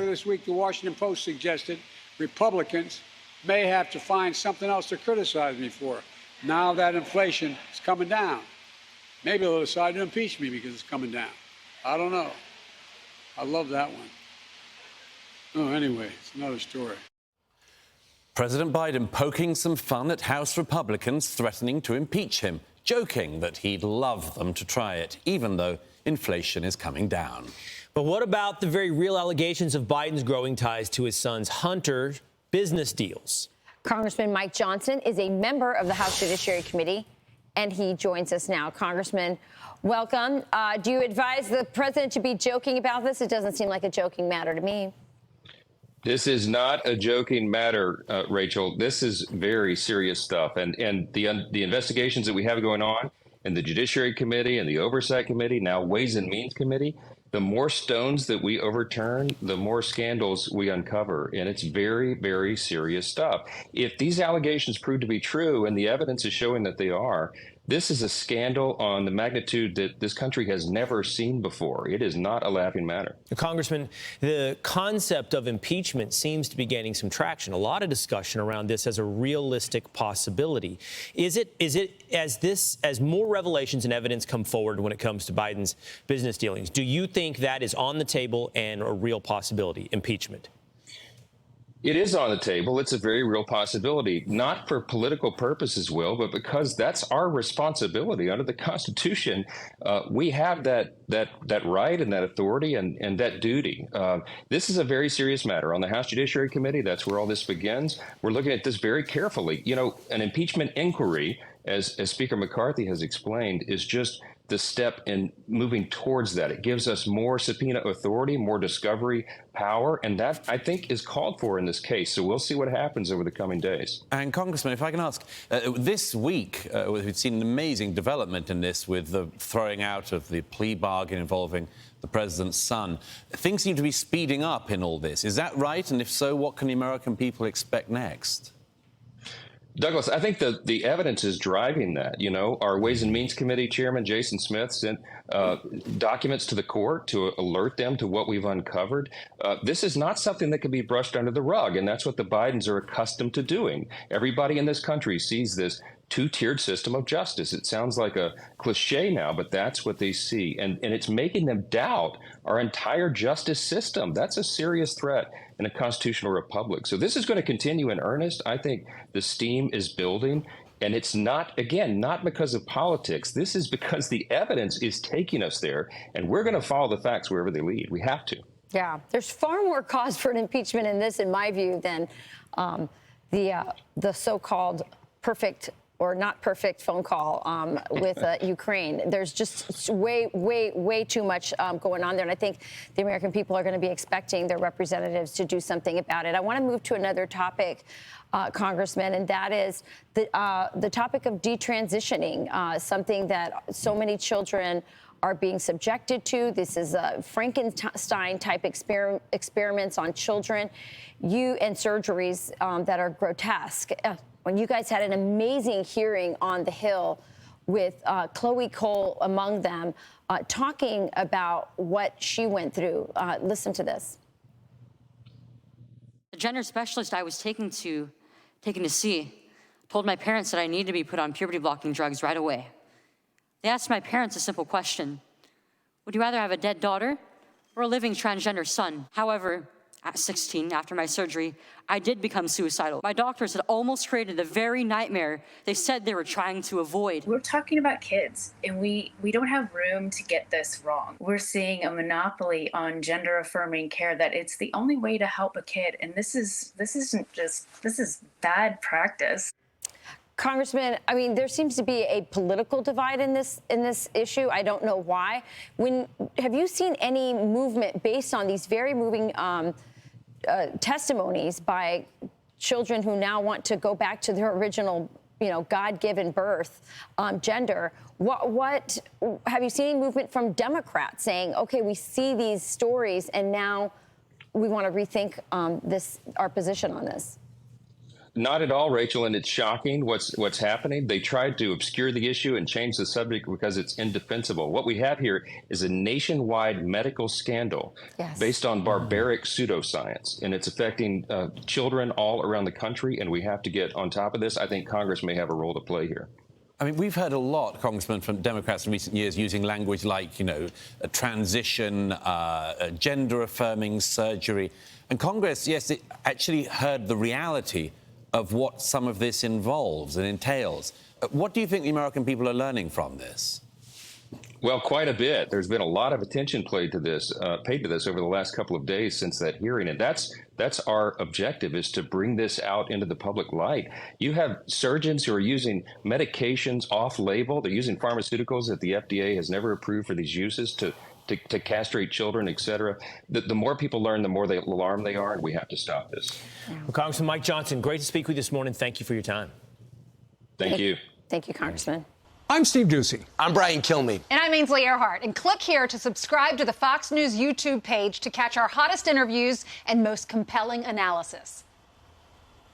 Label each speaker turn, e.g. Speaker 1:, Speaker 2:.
Speaker 1: this week, the Washington Post suggested Republicans may have to find something else to criticize me for. Now that inflation is coming down, maybe they'll decide to impeach me because it's coming down. I don't know. I love that one. Oh, anyway, it's another story.
Speaker 2: President Biden poking some fun at House Republicans threatening to impeach him, joking that he'd love them to try it, even though inflation is coming down.
Speaker 3: But what about the very real allegations of Biden's growing ties to his son's Hunter business deals?
Speaker 4: Congressman Mike Johnson is a member of the House Judiciary Committee, and he joins us now. Congressman, welcome. Do you advise the president to be joking about this? It doesn't seem like a joking matter to me.
Speaker 5: This is not a joking matter, Rachel. This is very serious stuff. And the investigations that we have going on in the Judiciary Committee and the Oversight Committee, now Ways and Means Committee, the more stones that we overturn, the more scandals we uncover. And it's very, very serious stuff. If these allegations prove to be true, and the evidence is showing that they are, this is a scandal on the magnitude that this country has never seen before. It is not a laughing matter.
Speaker 3: Congressman, the concept of impeachment seems to be gaining some traction. A lot of discussion around this as a realistic possibility. Is it as more revelations and evidence come forward when it comes to Biden's business dealings, do you think that is on the table and a real possibility, impeachment?
Speaker 5: It is on the table. It's a very real possibility, not for political purposes, Will, but because that's our responsibility under the Constitution. We have that right and that authority and that duty. This is a very serious matter. On the House Judiciary Committee, that's where all this begins. We're looking at this very carefully. You know, an impeachment inquiry, as Speaker McCarthy has explained, is just the step in moving towards that. It gives us more subpoena authority, more discovery power, and that, I think, is called for in this case. So we'll see what happens over the coming days.
Speaker 2: And, Congressman, if I can ask, this week we've seen an amazing development in this with the throwing out of the plea bargain involving the president's son. Things seem to be speeding up in all this. Is that right? And if so, what can the American people expect next?
Speaker 5: Douglas, I think the evidence is driving that. You know, our Ways and Means Committee Chairman Jason Smith sent documents to the court to alert them to what we've uncovered. This is not something that can be brushed under the rug, and that's what the Bidens are accustomed to doing. Everybody in this country sees this two-tiered system of justice. It sounds like a cliche now, but that's what they see. And it's making them doubt our entire justice system. That's a serious threat in a constitutional republic. So this is going to continue in earnest. I think the steam is building. And it's not, again, not because of politics. This is because the evidence is taking us there. And we're going to follow the facts wherever they lead. We have to. Yeah,
Speaker 4: there's far more cause for an impeachment in this, in my view, than the so-called perfect or not perfect phone call with Ukraine. There's just way too much going on there. And I think the American people are going to be expecting their representatives to do something about it. I want to move to another topic, Congressman, and that is the topic of detransitioning, something that so many children are being subjected to. This is Frankenstein-type experiments on children, and surgeries that are grotesque. When you guys had an amazing hearing on the Hill with Chloe Cole among them, talking about what she went through. Listen to this.
Speaker 6: The gender specialist I was taken to see told my parents that I needed to be put on puberty-blocking drugs right away. They asked my parents a simple question: would you rather have a dead daughter or a living transgender son? However, at 16, after my surgery, I did become suicidal. My doctors had almost created the very nightmare they said they were trying to avoid.
Speaker 7: We're talking about kids, and we don't have room to get this wrong. We're seeing a monopoly on gender-affirming care, that it's the only way to help a kid, and this is bad practice.
Speaker 4: Congressman, I mean, there seems to be a political divide in this issue. I don't know why. Have you seen any movement based on these very moving testimonies by children who now want to go back to their original, God-given birth gender? What have you seen any movement from Democrats saying, okay, we see these stories and now we want to rethink our position on this?
Speaker 5: Not at all, Rachel, and it's shocking what's happening. They tried to obscure the issue and change the subject because it's indefensible. What we have here is a nationwide medical scandal based on barbaric pseudoscience, and it's affecting children all around the country, and we have to get on top of this. I think Congress may have a role to play here.
Speaker 2: I mean, we've heard a lot, Congressman, from Democrats in recent years using language like, a transition, gender-affirming surgery. And Congress, yes, it actually heard the reality of what some of this involves and entails. What do you think the American people are learning from this?
Speaker 5: Well, quite a bit. There's been a lot of attention paid to this over the last couple of days since that hearing, and that's our objective, is to bring this out into the public light. You have surgeons who are using medications off-label. They're using pharmaceuticals that the FDA has never approved for these uses to castrate children, et cetera. The more people learn, the more alarmed they are, and we have to stop this.
Speaker 3: Well, Congressman Mike Johnson, great to speak with you this morning. Thank you for your time.
Speaker 5: Thank you.
Speaker 4: Thank you, Congressman.
Speaker 8: I'm Steve Ducey.
Speaker 9: I'm Brian Kilmeade.
Speaker 10: And I'm Ainsley Earhart. And click here to subscribe to the Fox News YouTube page to catch our hottest interviews and most compelling analysis.